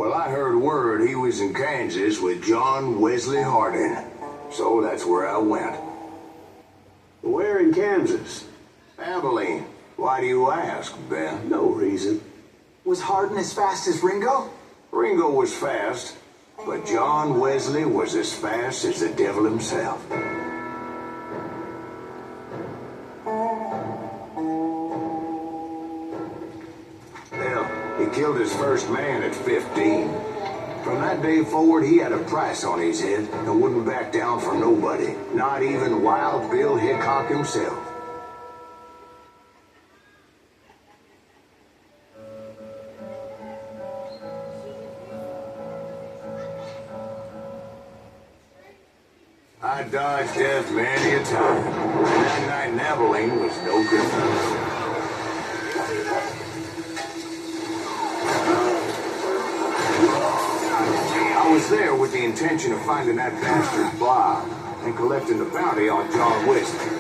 Well, I heard word he was in Kansas with John Wesley Hardin. So that's where I went. Where in Kansas? Abilene. Why do you ask, Ben? No reason. Was Hardin as fast as Ringo? Ringo was fast, but John Wesley was as fast as the devil himself. Hell, he killed his first man at 15. From that day forward, he had a price on his head and wouldn't back down for nobody, not even Wild Bill Hickok himself. I dodged death many a time, and that night in Abilene was no different. I was there with the intention of finding that bastard Bob and collecting the bounty on John Wesley.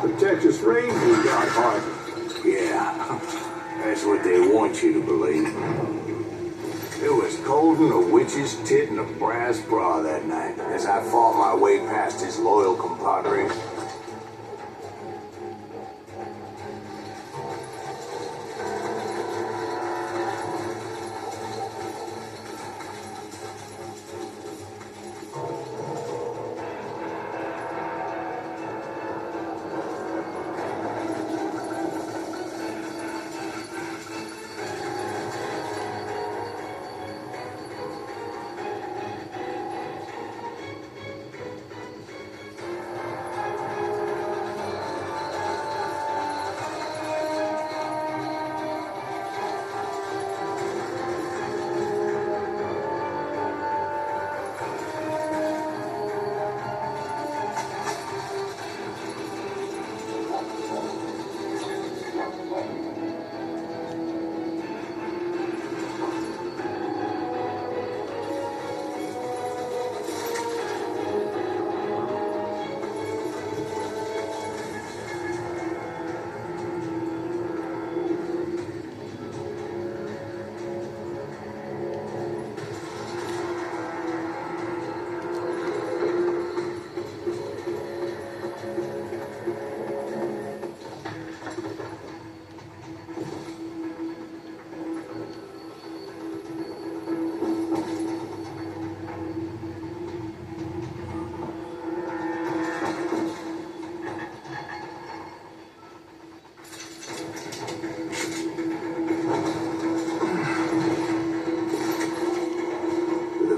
The Texas Rangers got Hardin. Yeah, that's what they want you to believe. It was cold and a witch's tit and a brass bra that night as I fought my way past his loyal compadres.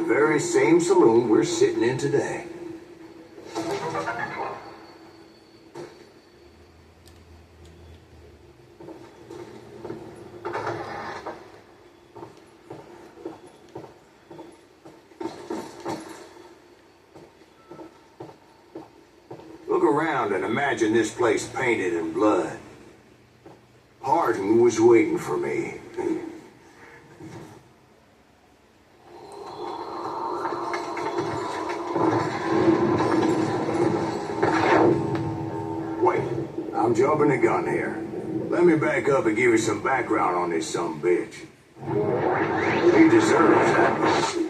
Very same saloon we're sitting in today. Look around and imagine this place painted in blood. Hardin was waiting for me. I'm jumping the gun here. Let me back up and give you some background on this sumbitch. He deserves that.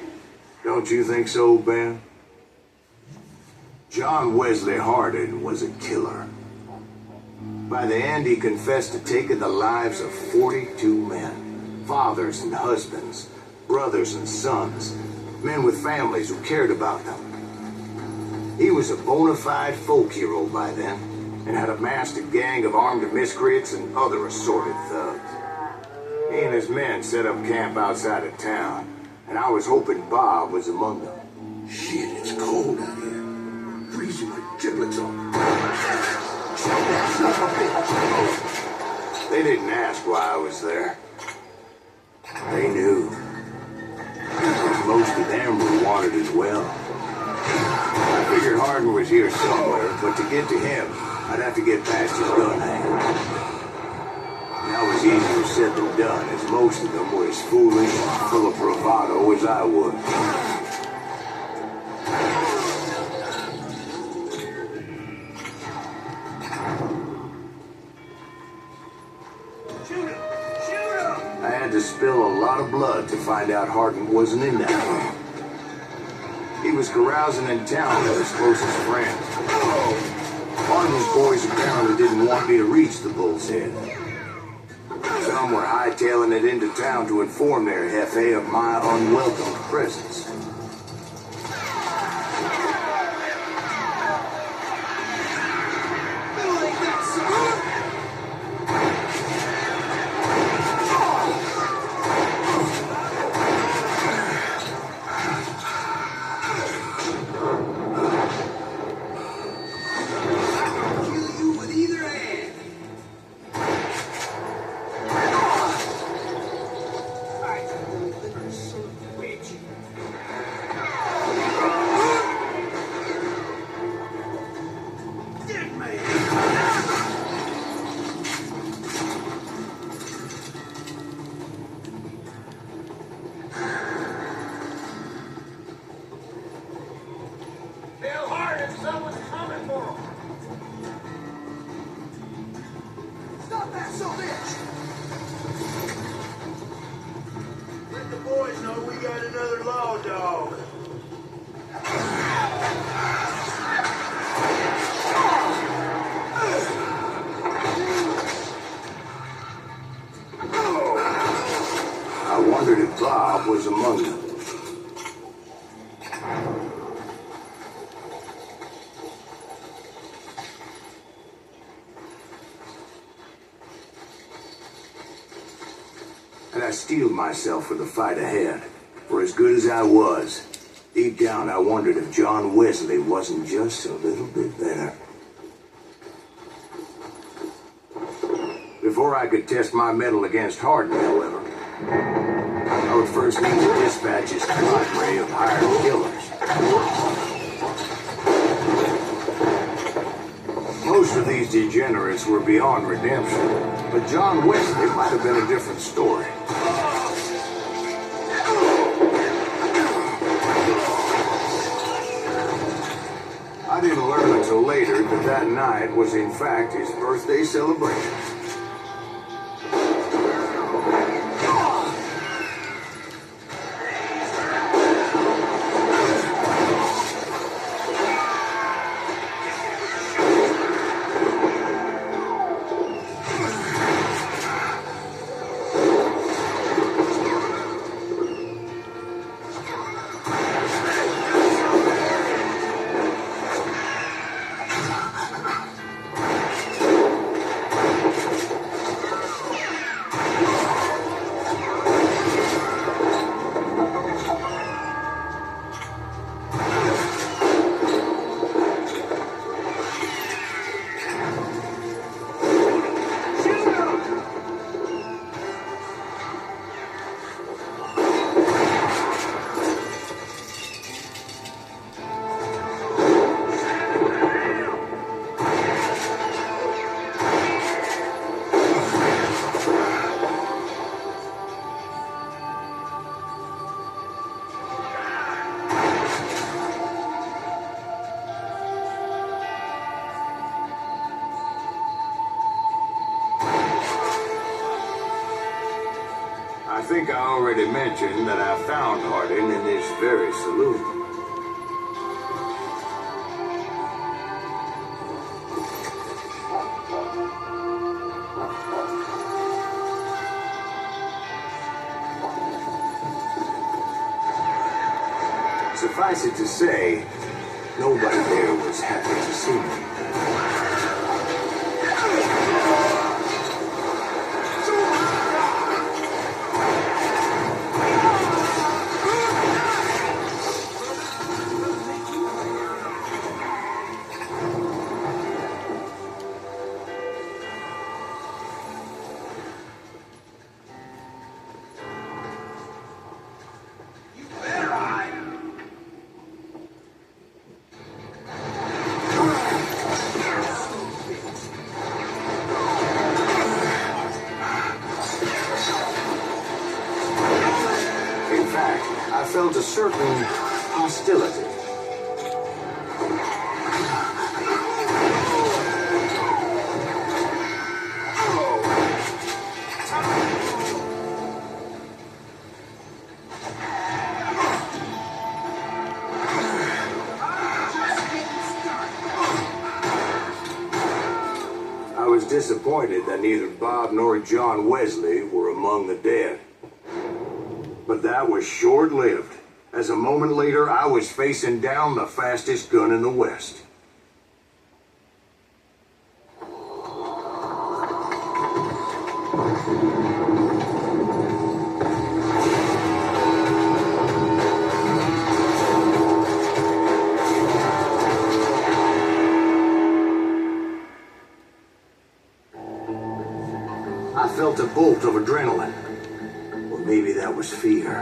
Don't you think so, Ben? John Wesley Hardin was a killer. By the end, he confessed to taking the lives of 42 men. Fathers and husbands, brothers and sons, men with families who cared about them. He was a bona fide folk hero by then, and had amassed a gang of armed miscreants and other assorted thugs. He and his men set up camp outside of town, and I was hoping Bob was among them. Shit, it's cold out here. They didn't ask why I was there. They knew. Most of them were wanted as well. I figured Hardin was here somewhere, but to get to him, I'd have to get past his gun hang. That was easier said than done, as most of them were as foolish and full of bravado as I was. I had to spill a lot of blood to find out Hardin wasn't in that room. He was carousing in town with his closest friend. Hardin's boys apparently didn't want me to reach the Bull's Head. Some were hightailing it into town to inform their Jefe of my unwelcome presence. I wondered if Bob was among them. And I steeled myself for the fight ahead. For as good as I was, deep down I wondered if John Wesley wasn't just a little bit better. Before I could test my mettle against Hardin, however, I would first need to dispatch his cadre of hired killers. Most of these degenerates were beyond redemption, but John Wesley might have been a different story. I didn't learn until later that that night was in fact his birthday celebration. I think I already mentioned that I found Hardin in this very saloon. Suffice it to say, nobody there was happy to see me. disappointed that neither Bob nor John Wesley were among the dead. But that was short-lived, as a moment later I was facing down the fastest gun in the West. I felt a bolt of adrenaline. Or maybe that was fear.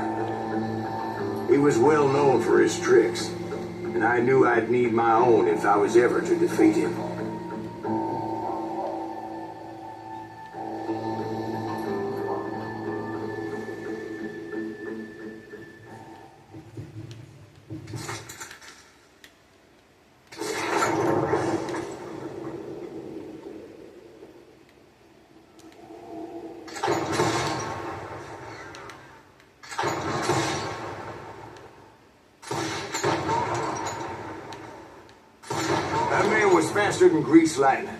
He was well known for his tricks, and I knew I'd need my own if I was ever to defeat him. That man was faster than greased lightning.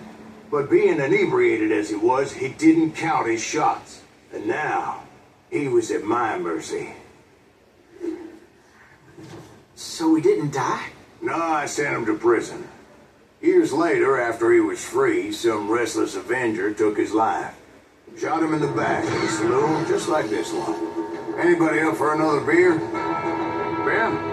But being inebriated as he was, he didn't count his shots. And now, he was at my mercy. So he didn't die? No, I sent him to prison. Years later, after he was free, some restless avenger took his life. Shot him in the back in a saloon just like this one. Anybody up for another beer? Ben?